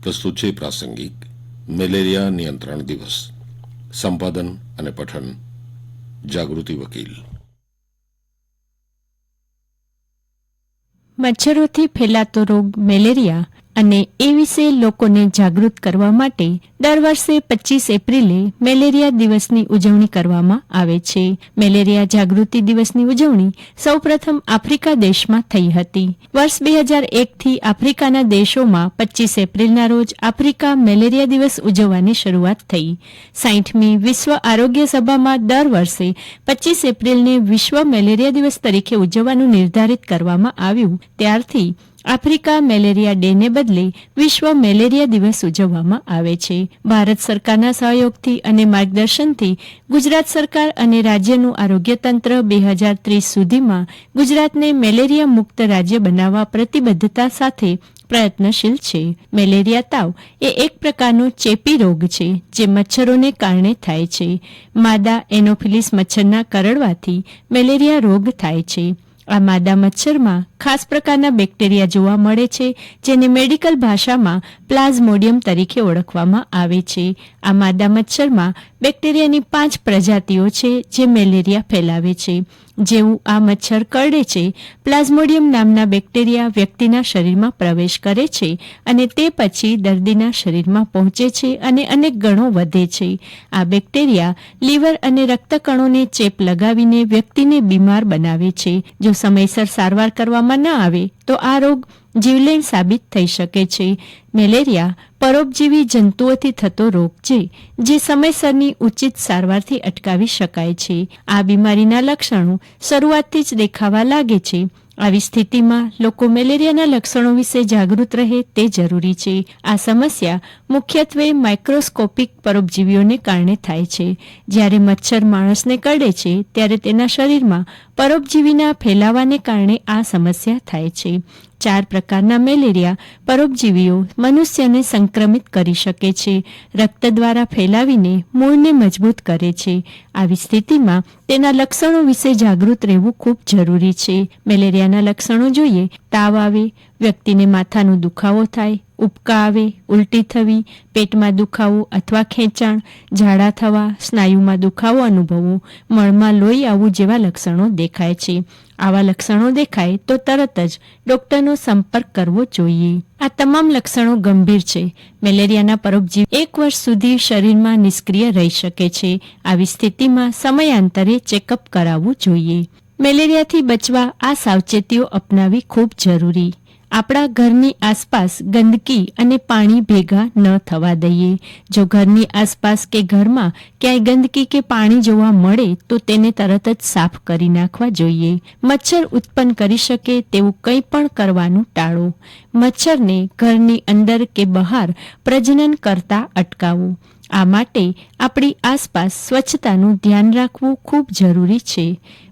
પ્રસ્તુત છે પ્રાસંગિક મેલેરિયા નિયંત્રણ દિવસ. સંપાદન અને પઠન જાગૃતિ વકીલ. મચ્છરોથી ફેલાતો રોગ મેલેરિયા અને એ વિશે લોકોને જાગૃત કરવા માટે દર વર્ષે 25 એપ્રિલે મેલેરિયા દિવસની ઉજવણી કરવામાં આવે છે. મેલેરિયા જાગૃતિ દિવસની ઉજવણી સૌપ્રથમ આફ્રિકા દેશમાં થઈ હતી. વર્ષ 2001થી આફ્રિકાના દેશોમાં 25 એપ્રિલના રોજ આફ્રિકા મેલેરિયા દિવસ ઉજવવાની શરૂઆત થઈ. 60મી વિશ્વ આરોગ્ય સભામાં દર વર્ષે 25 એપ્રિલને વિશ્વ મેલેરિયા દિવસ તરીકે ઉજવવાનું નિર્ધારિત કરવામાં આવ્યું. ત્યારથી આફ્રિકા મેલેરિયા ડેને બદલે વિશ્વ મેલેરિયા દિવસ ઉજવવામાં આવે છે. ભારત સરકારના સહયોગથી અને માર્ગદર્શનથી ગુજરાત સરકાર અને રાજ્યનું આરોગ્ય તંત્ર 2030 સુધીમાં ગુજરાતને મેલેરિયા મુક્ત રાજ્ય બનાવવા પ્રતિબદ્ધતા સાથે પ્રયત્નશીલ છે. મેલેરિયા તાવ એ એક પ્રકારનો ચેપી રોગ છે જે મચ્છરોને કારણે થાય છે. માદા એનોફિલિસ મચ્છરના કરડવાથી મેલેરિયા રોગ થાય છે. આ માદા મચ્છરમાં ખાસ પ્રકારના બેક્ટેરિયા જોવા મળે છે જેને મેડિકલ ભાષામાં પ્લાઝ્મોડિયમ તરીકે ઓળખવામાં આવે છે. આ માદા મચ્છરમાં બેક્ટેરિયાની 5 પ્રજાતિઓ છે જે મેલેરિયા ફેલાવે છે. જેવું આ મચ્છર કરડે છે, પ્લાઝ્મોડિયમ નામના બેક્ટેરિયા વ્યક્તિના શરીરમાં પ્રવેશ કરે છે અને તે પછી દર્દીના શરીરમાં પહોંચે છે અને અનેક ગણો વધે છે. આ બેક્ટેરિયા લીવર અને રક્તકણોને ચેપ લગાવીને વ્યક્તિને બીમાર બનાવે છે. જો સમયસર સારવાર કરવામાં ન આવે તો આ રોગ જીવલેણ સાબિત થઈ શકે છે. મેલેરિયા પરોપજીવી જંતુઓથી થતો રોગ છે જે સમયસરની ઉચિત સારવારથી અટકાવી શકાય છે. આ બીમારીના લક્ષણો શરૂઆતથી જ દેખાવા લાગે છે. આવી સ્થિતિમાં લોકો મેલેરિયાના લક્ષણો વિશે જાગૃત રહે તે જરૂરી છે. આ સમસ્યા મુખ્યત્વે માઇક્રોસ્કોપિક પરોપજીવીઓને કારણે થાય છે. જ્યારે મચ્છર માણસને કરડે છે ત્યારે તેના શરીરમાં પરોપજીવીના ફેલાવાને કારણે આ સમસ્યા થાય છે. 4 પ્રકારના મેલેરિયા પરોપજીવીઓ મનુષ્યને સંક્રમિત કરી શકે છે. રક્ત દ્વારા ફેલાવીને મૂળને મજબૂત કરે છે. આવી સ્થિતિમાં તેના લક્ષણો વિશે જાગૃત રહેવું ખૂબ જરૂરી છે. મેલેરિયાના લક્ષણો જોઈએ: તાવ આવે, વ્યક્તિને માથાનો દુખાવો થાય, ઉબકા આવે, ઉલટી થવી, પેટમાં દુખાવો અથવા ખેંચાણ, ઝાડા થવા, સ્નાયુમાં દુખાવો અનુભવવો, મળમાં લોહી આવવું જેવા લક્ષણો દેખાય છે. આવા લક્ષણો દેખાય તો તરત જ ડોક્ટરનો સંપર્ક કરવો જોઈએ. આ તમામ લક્ષણો ગંભીર છે. મેલેરિયાના પરોપજીવી 1 વર્ષ સુધી શરીરમાં નિષ્ક્રિય રહી શકે છે. આવી સ્થિતિમાં સમયાંતરે ચેકઅપ કરાવવું જોઈએ. મેલેરિયાથી બચવા આ સાવચેતીઓ અપનાવવી ખૂબ જરૂરી. આપણા ઘરની આસપાસ ગંદકી અને પાણી ભેગા ન થવા દઈએ. જો ઘરની આસપાસ કે ઘરમાં ક્યાંય ગંદકી કે પાણી જોવા મળે તો તેને તરત જ સાફ કરી નાખવા જોઈએ. મચ્છર ઉત્પન્ન કરી શકે તેવું કંઈ પણ કરવાનું ટાળો. મચ્છરને ઘરની અંદર કે બહાર પ્રજનન કરતા અટકાવો. આ માટે આપણી આસપાસ સ્વચ્છતાનું ધ્યાન રાખવું ખૂબ જરૂરી છે.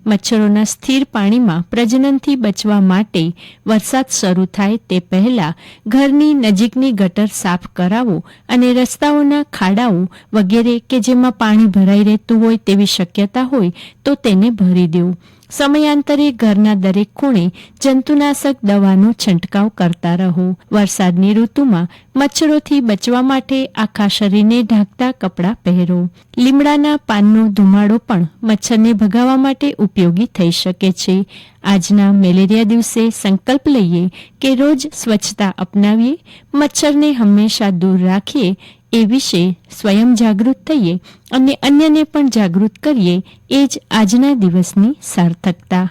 મચ્છરોના સ્થિર પાણીમાં પ્રજનનથી બચવા માટે વરસાદ શરૂ થાય તે પહેલાં ઘરની નજીકની ગટર સાફ કરાવો અને રસ્તાઓના ખાડાઓ વગેરે કે જેમાં પાણી ભરાઈ રહેતું હોય તેવી શક્યતા હોય તો તેને ભરી દેવું. સમયાંતરે ઘરના દરેક ખૂણે જંતુનાશક દવાનો છંટકાવ કરતા રહો. વરસાદની ઋતુમાં મચ્છરોથી બચવા માટે આખા શરીરને ઢાંકતા કપડાં પહેરો. લીમડાના પાનનો ધુમાડો પણ મચ્છરને ભગાવવા માટે ઉપયોગી થઈ શકે છે. આજના મેલેરિયા દિવસે સંકલ્પ લઈએ કે રોજ સ્વચ્છતા અપનાવીએ, મચ્છરને હંમેશા દૂર રાખીએ, એ વિશે સ્વયં જાગૃત થઈએ અને અન્યને પણ જાગૃત કરીએ. એ જ આજના દિવસની સાર્થકતા.